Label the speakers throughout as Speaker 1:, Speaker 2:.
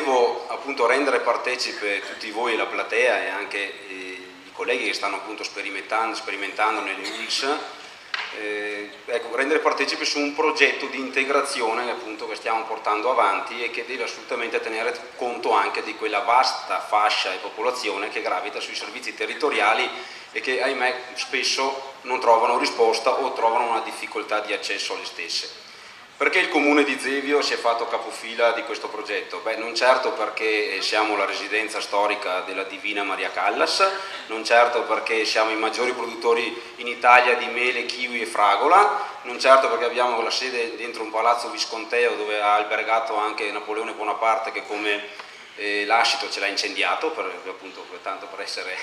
Speaker 1: volevo appunto rendere partecipe tutti voi, la platea e anche i colleghi che stanno appunto sperimentando nelle ULS, ecco, rendere partecipe su un progetto di integrazione appunto che stiamo portando avanti e che deve assolutamente tenere conto anche di quella vasta fascia di popolazione che gravita sui servizi territoriali e che ahimè spesso non trovano risposta o trovano una difficoltà di accesso alle stesse. Perché il comune di Zevio si è fatto capofila di questo progetto? Beh, non certo perché siamo la residenza storica della Divina Maria Callas, non certo perché siamo i maggiori produttori in Italia di mele, kiwi e fragola, non certo perché abbiamo la sede dentro un palazzo visconteo dove ha albergato anche Napoleone Bonaparte che come lascito ce l'ha incendiato, appunto, tanto per essere...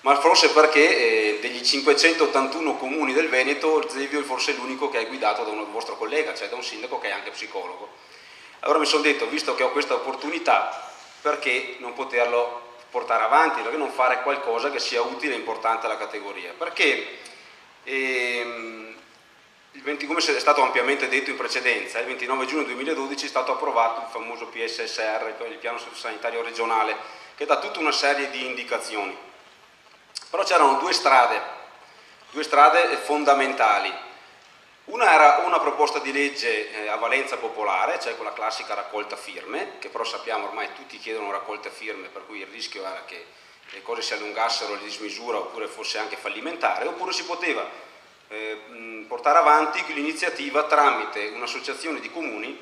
Speaker 1: ma forse perché degli 581 comuni del Veneto Zevio è forse l'unico che è guidato da un vostro collega, cioè da un sindaco che è anche psicologo. Allora mi sono detto, visto che ho questa opportunità, perché non poterlo portare avanti, perché non fare qualcosa che sia utile e importante alla categoria? Perché, come è stato ampiamente detto in precedenza, il 29 giugno 2012 è stato approvato il famoso PSSR, il Piano Sanitario Regionale, che dà tutta una serie di indicazioni. Però c'erano due strade fondamentali. Una era una proposta di legge a valenza popolare, cioè quella classica raccolta firme, che però sappiamo ormai tutti chiedono raccolta firme, per cui il rischio era che le cose si allungassero di dismisura oppure fosse anche fallimentare, oppure si poteva portare avanti l'iniziativa tramite un'associazione di comuni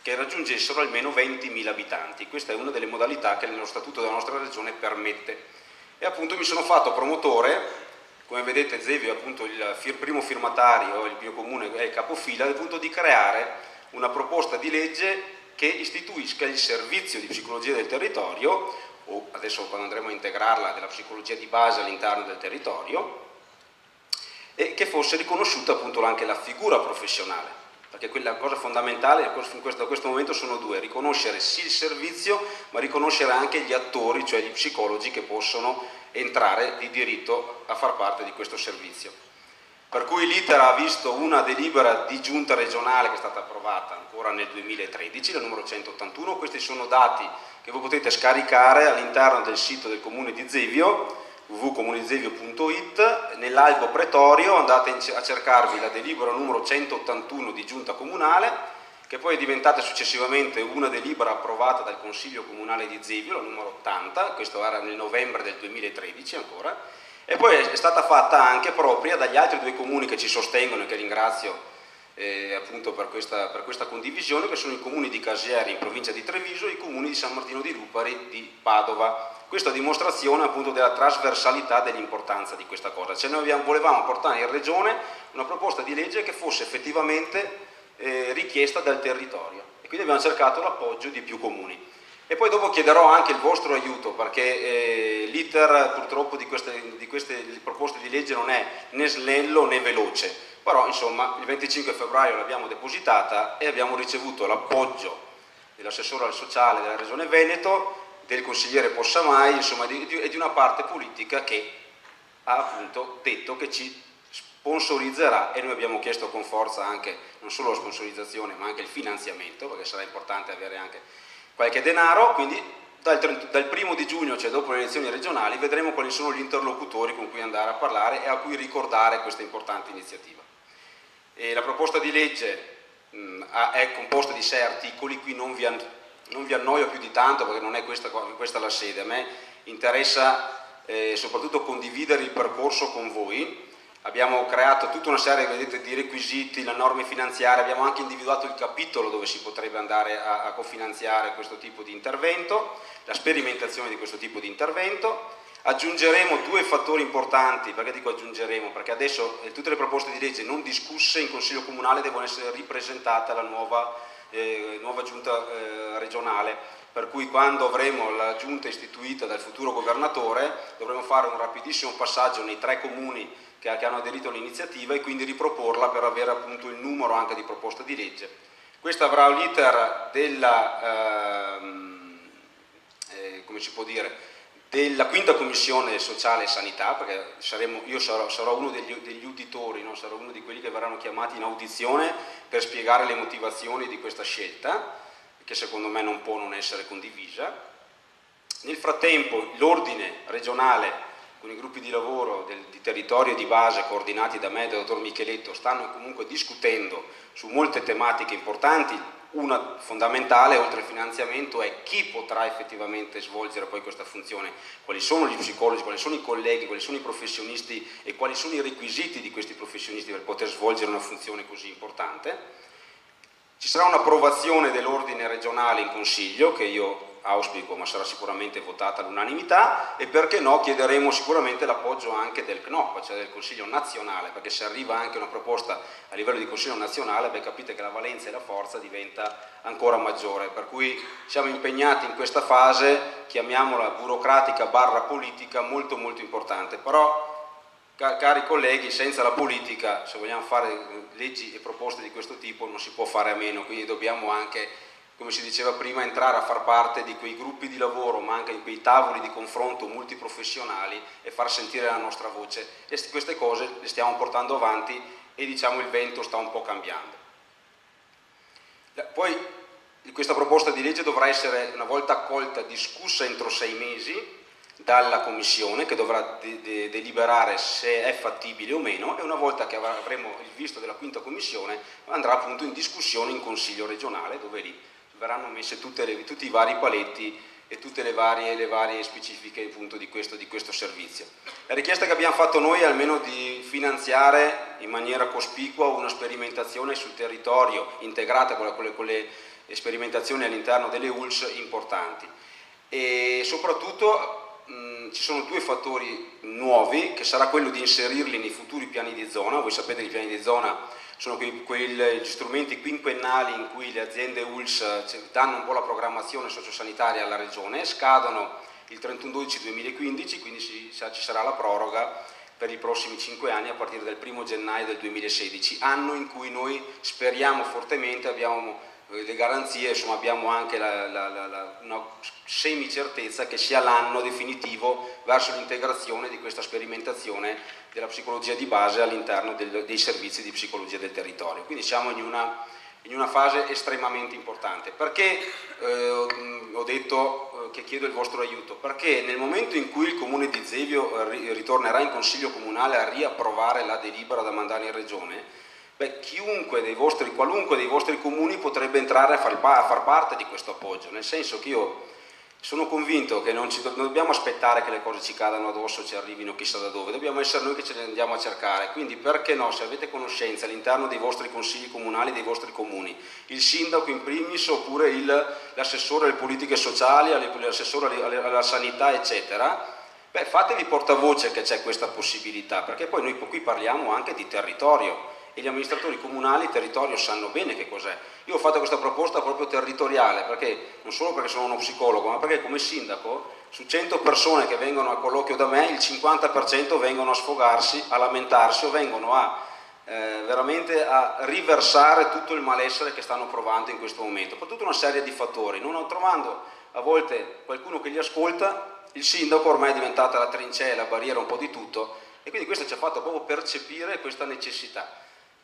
Speaker 1: che raggiungessero almeno 20.000 abitanti. Questa è una delle modalità che nello statuto della nostra regione permette. E appunto mi sono fatto promotore, come vedete Zevio è appunto il primo firmatario, il mio comune è il capofila, appunto di creare una proposta di legge che istituisca il servizio di psicologia del territorio, o adesso quando andremo a integrarla della psicologia di base all'interno del territorio, e che fosse riconosciuta appunto anche la figura professionale. Perché quella cosa fondamentale da questo momento sono due: riconoscere sì il servizio, ma riconoscere anche gli attori, cioè gli psicologi che possono entrare di diritto a far parte di questo servizio. Per cui l'iter ha visto una delibera di giunta regionale che è stata approvata ancora nel 2013, la numero 181, questi sono dati che voi potete scaricare all'interno del sito del comune di Zevio, www.comunezevio.it, nell'albo pretorio andate a cercarvi la delibera numero 181 di giunta comunale, che poi è diventata successivamente una delibera approvata dal Consiglio Comunale di Zevio, la numero 80, questo era nel novembre del 2013 ancora, e poi è stata fatta anche propria dagli altri due comuni che ci sostengono e che ringrazio appunto per questa condivisione, che sono i comuni di Casieri in provincia di Treviso e i comuni di San Martino di Lupari di Padova. Questa dimostrazione appunto della trasversalità e dell'importanza di questa cosa. Cioè noi volevamo portare in regione una proposta di legge che fosse effettivamente richiesta dal territorio e quindi abbiamo cercato l'appoggio di più comuni. E poi dopo chiederò anche il vostro aiuto, perché l'iter purtroppo di queste proposte di legge non è né snello né veloce, però insomma il 25 febbraio l'abbiamo depositata e abbiamo ricevuto l'appoggio dell'assessore al sociale della Regione Veneto, del consigliere Possamai, insomma e di una parte politica che ha appunto detto che ci sponsorizzerà, e noi abbiamo chiesto con forza anche non solo la sponsorizzazione ma anche il finanziamento, perché sarà importante avere anche qualche denaro. Quindi dal 1° di giugno, cioè dopo le elezioni regionali, vedremo quali sono gli interlocutori con cui andare a parlare e a cui ricordare questa importante iniziativa. E la proposta di legge è composta di 6 articoli, qui non vi annoio più di tanto perché non è questa la sede. A me interessa soprattutto condividere il percorso con voi. Abbiamo creato tutta una serie, vedete, di requisiti, la norma finanziaria, abbiamo anche individuato il capitolo dove si potrebbe andare a cofinanziare questo tipo di intervento, la sperimentazione di questo tipo di intervento. Aggiungeremo 2 fattori importanti. Perché dico aggiungeremo? Perché adesso tutte le proposte di legge non discusse in Consiglio Comunale devono essere ripresentate alla nuova giunta regionale, per cui quando avremo la giunta istituita dal futuro governatore dovremo fare un rapidissimo passaggio nei 3 comuni che hanno aderito all'iniziativa e quindi riproporla per avere appunto il numero anche di proposta di legge. Questa avrà l'iter della, come si può dire, della 5ª Commissione Sociale e Sanità, perché io sarò uno degli uditori, no? Sarò uno di quelli che verranno chiamati in audizione per spiegare le motivazioni di questa scelta. che secondo me non può non essere condivisa. Nel frattempo l'ordine regionale con i gruppi di lavoro di territorio e di base coordinati da me e dal dottor Micheletto stanno comunque discutendo su molte tematiche importanti. Una fondamentale, oltre al finanziamento, è chi potrà effettivamente svolgere poi questa funzione, quali sono gli psicologi, quali sono i colleghi, quali sono i professionisti e quali sono i requisiti di questi professionisti per poter svolgere una funzione così importante. Ci sarà un'approvazione dell'ordine regionale in Consiglio, che io auspico, ma sarà sicuramente votata all'unanimità, e perché no chiederemo sicuramente l'appoggio anche del CNOP, cioè del Consiglio nazionale, perché se arriva anche una proposta a livello di Consiglio nazionale, beh, capite che la valenza e la forza diventa ancora maggiore, per cui siamo impegnati in questa fase, chiamiamola burocratica barra politica, molto molto importante, però cari colleghi, senza la politica, se vogliamo fare leggi e proposte di questo tipo, non si può fare a meno, quindi dobbiamo anche, come si diceva prima, entrare a far parte di quei gruppi di lavoro, ma anche di quei tavoli di confronto multiprofessionali e far sentire la nostra voce. E queste cose le stiamo portando avanti e diciamo il vento sta un po' cambiando. Poi questa proposta di legge dovrà essere, una volta accolta, discussa entro 6 mesi dalla Commissione, che dovrà deliberare se è fattibile o meno, e una volta che avremo il visto della quinta Commissione andrà appunto in discussione in Consiglio regionale, dove lì verranno messe tutti i vari paletti e tutte le varie specifiche appunto di questo servizio. La richiesta che abbiamo fatto noi è almeno di finanziare in maniera cospicua una sperimentazione sul territorio integrata con le sperimentazioni all'interno delle ULS importanti, e soprattutto ci sono 2 fattori nuovi, che sarà quello di inserirli nei futuri piani di zona. Voi sapete che i piani di zona sono quegli strumenti quinquennali in cui le aziende ULS danno un po' la programmazione sociosanitaria alla regione, scadono il 31/12/2015, quindi ci sarà la proroga per i prossimi 5 anni a partire dal 1° gennaio del 2016, anno in cui noi speriamo fortemente, abbiamo le garanzie, insomma abbiamo anche una semi-certezza che sia l'anno definitivo verso l'integrazione di questa sperimentazione della psicologia di base all'interno dei servizi di psicologia del territorio. Quindi siamo in una fase estremamente importante. Perché ho detto che chiedo il vostro aiuto? Perché nel momento in cui il Comune di Zevio ritornerà in Consiglio Comunale a riapprovare la delibera da mandare in Regione, beh, qualunque dei vostri comuni potrebbe entrare a far parte di questo appoggio, nel senso che io sono convinto che non dobbiamo aspettare che le cose ci cadano addosso, ci arrivino chissà da dove, dobbiamo essere noi che ce le andiamo a cercare. Quindi perché no, se avete conoscenza all'interno dei vostri consigli comunali, dei vostri comuni, il sindaco in primis, oppure l'assessore alle politiche sociali, l'assessore alla sanità eccetera, beh, fatevi portavoce che c'è questa possibilità, perché poi noi qui parliamo anche di territorio, e gli amministratori comunali il territorio sanno bene che cos'è. Io ho fatto questa proposta proprio territoriale, perché non solo perché sono uno psicologo, ma perché come sindaco su 100 persone che vengono al colloquio da me, il 50% vengono a sfogarsi, a lamentarsi o vengono veramente a riversare tutto il malessere che stanno provando in questo momento, per tutta una serie di fattori, non trovando a volte qualcuno che li ascolta. Il sindaco ormai è diventata la trincea, la barriera un po' di tutto, e quindi questo ci ha fatto proprio percepire questa necessità.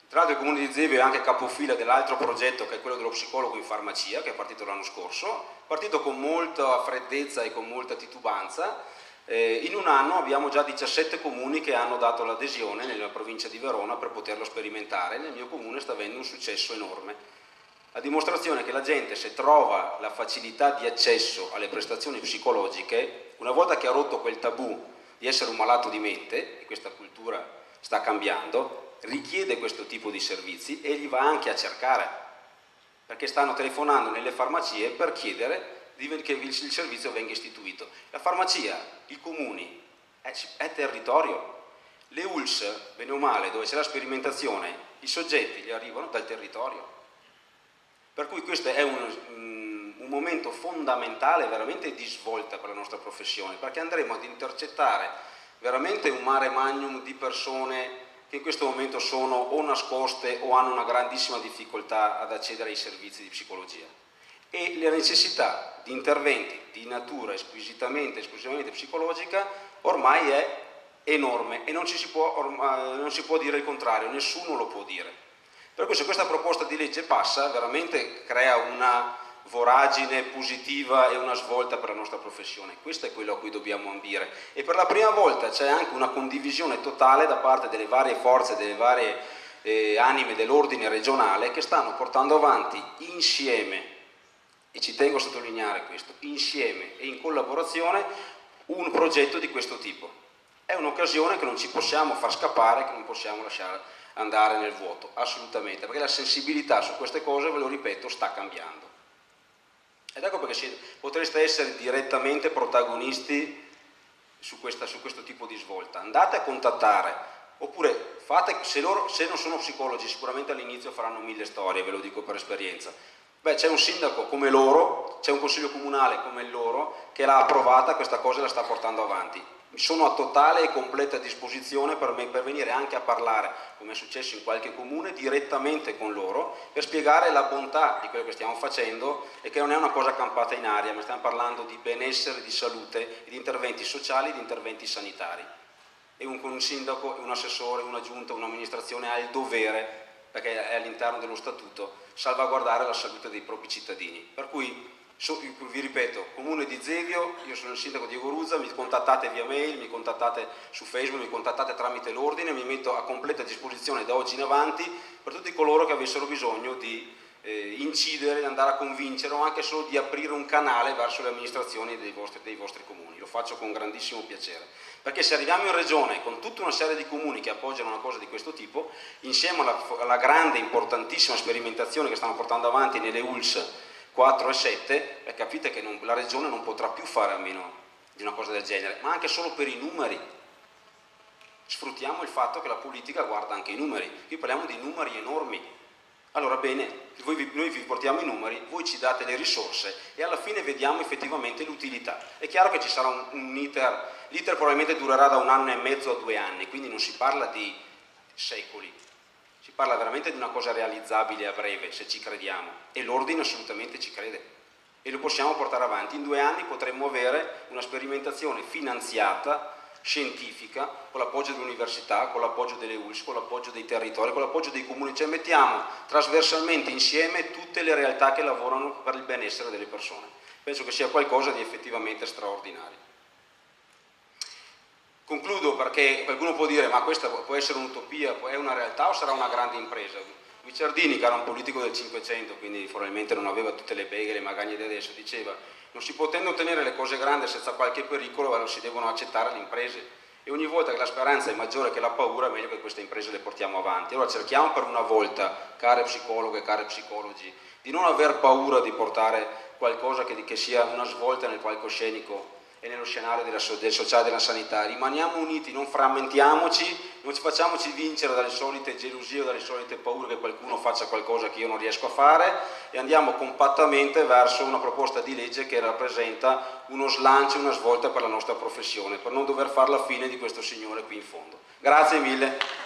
Speaker 1: Tra l'altro il Comune di Zevio è anche capofila dell'altro progetto, che è quello dello psicologo in farmacia, che è partito l'anno scorso, partito con molta freddezza e con molta titubanza. In un anno abbiamo già 17 comuni che hanno dato l'adesione nella provincia di Verona per poterlo sperimentare. Nel mio comune sta avendo un successo enorme, a dimostrazione che la gente, se trova la facilità di accesso alle prestazioni psicologiche, una volta che ha rotto quel tabù di essere un malato di mente, e questa cultura sta cambiando, richiede questo tipo di servizi e li va anche a cercare, perché stanno telefonando nelle farmacie per chiedere che il servizio venga istituito. La farmacia, i comuni, è territorio. Le ULS, bene o male, dove c'è la sperimentazione, i soggetti gli arrivano dal territorio. Per cui questo è un momento fondamentale, veramente di svolta per la nostra professione, perché andremo ad intercettare veramente un mare magnum di persone che in questo momento sono o nascoste o hanno una grandissima difficoltà ad accedere ai servizi di psicologia. E la necessità di interventi di natura esclusivamente psicologica ormai è enorme, e non si può dire il contrario, nessuno lo può dire. Per cui se questa proposta di legge passa, veramente crea voragine positiva e una svolta per la nostra professione. Questo è quello a cui dobbiamo ambire, e per la prima volta c'è anche una condivisione totale da parte delle varie forze, delle varie anime dell'ordine regionale, che stanno portando avanti insieme, e ci tengo a sottolineare questo, insieme e in collaborazione, un progetto di questo tipo. È un'occasione che non ci possiamo far scappare, che non possiamo lasciare andare nel vuoto, assolutamente, perché la sensibilità su queste cose, ve lo ripeto, sta cambiando. Ed ecco perché potreste essere direttamente protagonisti su questo tipo di svolta. Andate a contattare, oppure fate, se non sono psicologi, sicuramente all'inizio faranno 1000 storie, ve lo dico per esperienza. Beh, c'è un sindaco come loro, c'è un consiglio comunale come il loro, che l'ha approvata questa cosa e la sta portando avanti. Sono a totale e completa disposizione per venire anche a parlare, come è successo in qualche comune, direttamente con loro, per spiegare la bontà di quello che stiamo facendo, e che non è una cosa campata in aria, ma stiamo parlando di benessere, di salute, di interventi sociali, di interventi sanitari. E un sindaco, un assessore, una giunta, un'amministrazione ha il dovere, perché è all'interno dello statuto, salvaguardare la salute dei propri cittadini. Per cui vi ripeto, Comune di Zevio, io sono il sindaco Diego Ruzza, mi contattate via mail, mi contattate su Facebook, mi contattate tramite l'ordine, mi metto a completa disposizione da oggi in avanti per tutti coloro che avessero bisogno di incidere, di andare a convincere, o anche solo di aprire un canale verso le amministrazioni dei vostri comuni. Lo faccio con grandissimo piacere, perché se arriviamo in regione con tutta una serie di comuni che appoggiano una cosa di questo tipo, insieme alla grande, importantissima sperimentazione che stanno portando avanti nelle ULS 4 e 7, capite che la regione non potrà più fare a meno di una cosa del genere, ma anche solo per i numeri. Sfruttiamo il fatto che la politica guarda anche i numeri. Qui parliamo di numeri enormi. Allora bene, noi vi portiamo i numeri, voi ci date le risorse e alla fine vediamo effettivamente l'utilità. È chiaro che ci sarà un iter, l'iter probabilmente durerà da 1 anno e mezzo a 2 anni, quindi non si parla di secoli, si parla veramente di una cosa realizzabile a breve, se ci crediamo, e l'ordine assolutamente ci crede e lo possiamo portare avanti. In 2 anni potremmo avere una sperimentazione finanziata, scientifica, con l'appoggio dell'università, con l'appoggio delle ULS, con l'appoggio dei territori, con l'appoggio dei comuni, cioè mettiamo trasversalmente insieme tutte le realtà che lavorano per il benessere delle persone. Penso che sia qualcosa di effettivamente straordinario. Concludo, perché qualcuno può dire ma questa può essere un'utopia, è una realtà o sarà una grande impresa? Guicciardini, che era un politico del 500, quindi probabilmente non aveva tutte le beghe e le magagne di adesso, diceva: non si potendo ottenere le cose grandi senza qualche pericolo, non si devono accettare le imprese, e ogni volta che la speranza è maggiore che la paura è meglio che queste imprese le portiamo avanti. Allora cerchiamo per una volta, care psicologhe, care psicologi, di non aver paura di portare qualcosa che sia una svolta nel palcoscenico e nello scenario del sociale e della sanità. Rimaniamo uniti, non frammentiamoci, non ci facciamoci vincere dalle solite gelosie o dalle solite paure che qualcuno faccia qualcosa che io non riesco a fare, e andiamo compattamente verso una proposta di legge che rappresenta uno slancio, una svolta per la nostra professione, per non dover fare la fine di questo signore qui in fondo. Grazie mille.